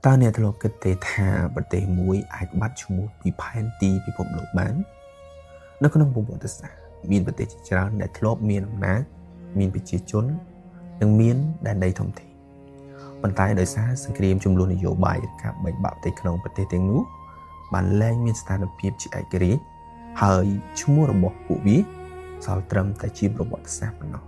តើអ្នកធ្លាប់គិតទេថាប្រទេសមួយអាចបាត់ឈ្មោះពីផែនទីពិភពលោកបាននៅក្នុងប្រវត្តិសាស្ត្រមានប្រទេសជាច្រើនដែលធ្លាប់មានអំណាចមានប្រជាជននិងមានដែនដីធំធេងប៉ុន្តែដោយសារសង្គ្រាមជម្លោះនយោបាយឬការបែកបាក់ផ្ទៃក្នុងប្រទេសទាំងនោះបានលែងមានស្ថានភាពជាឯករាជ្យហើយឈ្មោះរបស់ពួកវាសល់ត្រឹមតែជាប្រវត្តិសាស្ត្រប៉ុណ្ណោះ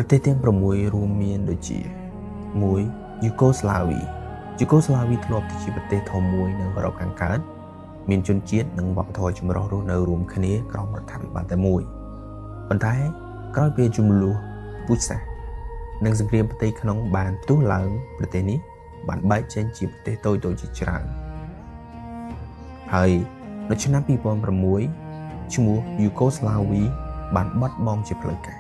ប្រទេសទាំង6រួមមានដូចជា1យូកូស្លាវីធ្លាប់ជាប្រទេសធំមួយនៅអឺរ៉ុបខាងកើតមានជនជាតិនិងវប្បធម៌ចម្រុះរស់នៅរួមគ្នាក្រោមរដ្ឋាភិបាលតែមួយប៉ុន្តែក្រោយពេលជម្លោះពូជសាសន៍និងសង្គ្រាមផ្ទៃក្នុងបានផ្ទុះឡើងប្រទេសនេះបានបែកចេញជាប្រទេសតូចៗជាច្រើនហើយនៅឆ្នាំ2006ឈ្មោះយូកូស្លាវីបានបាត់បង់ជាផ្លូវការ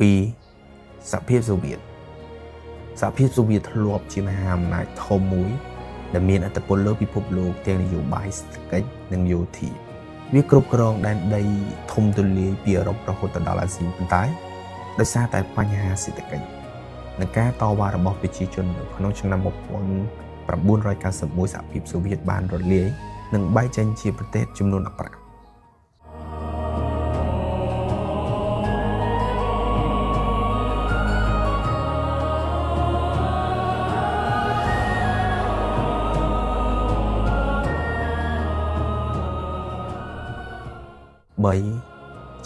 2សហភាពសូវៀតធ្លាប់ជាមហាអំណាចធំមួយដែលមានឥទ្ធិពលលើពិភពលោកទាំងនយោបាយសេដ្ឋកិច្ចនិងយោធាវាគ្រប់គ្រងដែនដីធំទូលាយពីអឺរ៉ុបរហូតដល់អាស៊ីប៉ុន្តែដោយសារតែបញ្ហាសេដ្ឋកិច្ចនិងការតវ៉ារបស់ប្រជាជននៅក្នុងឆ្នាំ1991សហភាពសូវៀតបានរលាយនិងបែកចេញជាប្រទេសចំនួន153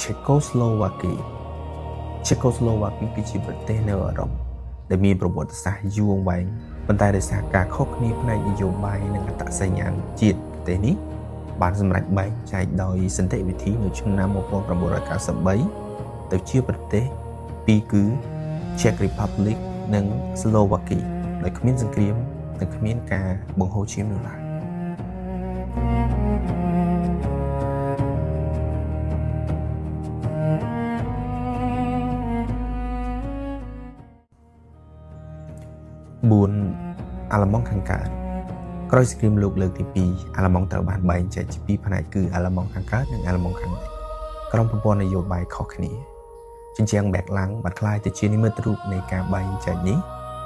ឆេកូស្លូវ៉ាគីគឺជាប្រទេសនៅអឺរ៉ុបដែលមានប្រវត្តិសាស្ត្រយូរអង្វែងប៉ុន្តែដោយសារការខុសគ្នាផ្នែកនយោបាយនិងអត្តសញ្ញាណជាតិប្រទេសនេះបានសម្រេចបែងចែកដោយសន្តិវិធីនៅឆ្នាំ1993ទៅជាប្រទេសពីរគឺ Czech Republic និង Slovakia ដោយគ្មានសង្គ្រាមនិងគ្មានការបង្ហូរឈាមនោះឡើយ4អាល្លឺម៉ង់ខាងកើតក្រោយសង្គ្រាមលោកលើកទី2អាល្លឺម៉ង់ត្រូវបានបែងចែកជាពីរផ្នែកគឺអាល្លឺម៉ង់ខាងកើតនិងអាល្លឺម៉ង់ខាងលិចក្រោមប្រព័ន្ធនយោបាយខុសគ្នាជញ្ជាំងបែកឡាំងបានក្លាយទៅជានិមិត្តរូបនៃការបែងចែកនេះ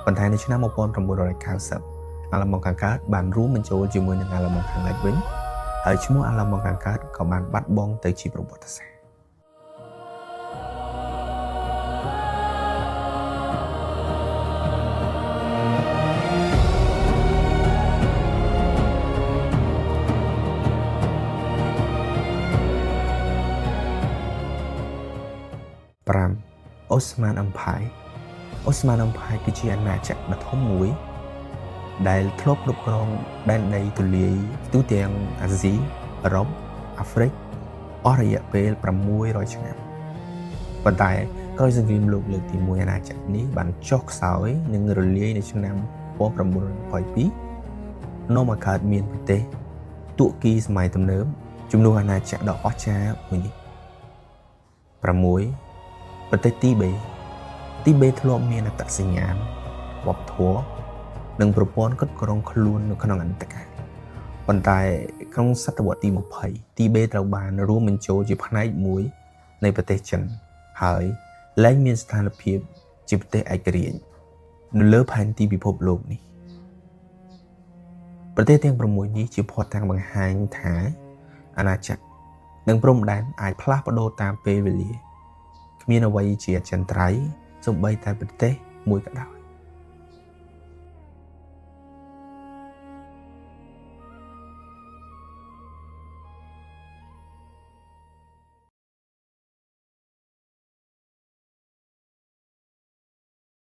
ប៉ុន្តែនៅឆ្នាំ1990អាល្លឺម៉ង់ខាងកើតបានរួមបញ្ចូលជាមួយនឹងអាល្លឺម៉ង់ខាងលិចវិញហើយឈ្មោះអាល្លឺម៉ង់ខាងកើតក៏បានបាត់បង់ទៅជាប្រវត្តិសាស្ត្រ5អូស្មန် Empire គឺជាអាណាចក្រដ៏ធំមួយដែលធ្លាប់គ្រប់គ្រងដែនដីទូលាយទូទាំងអាស៊ីអឺរ៉ុបអាហ្វ្រិកអស់រយៈពេល600ឆ្នាំប៉ុន្តែក្រោយសង្គ្រាមលោកលើកទី1អាណាចក្រនេះបានចុះខ្សោយនិងរលាយនៅឆ្នាំ1922នាំឲ្យកើតមានប្រទេសទួរគីសម័យទំនើបជំនួសអាណាចក្រដ៏អស្ចារ្យមួយនេះ6ប្រទេសទីបេធ្លាប់មានអត្តសញ្ញាណវប្បធម៌និងប្រព័ន្ធគ្រប់គ្រងខ្លួននៅក្នុងអតីតកាលប៉ុន្តែក្នុងសតវត្សទី20ទីបេត្រូវបានរួមបញ្ចូលជាផ្នែកមួយនៃប្រទេសចិនហើយលែងមានស្ថានភាពជាប្រទេសឯករាជ្យនៅលើផែនទីពិភពលោកនេះប្រទេសទាំង6នេះជាភស្តុតាងបង្ហាញថាអាណាចក្រនិងព្រំដែនអាចផ្លាស់ប្ដូរតាមពេលវេលាគ្មានអ្វីជាអចិន្ត្រៃយ៍សូម្បីតែប្រទេសមួយក៏ដោយ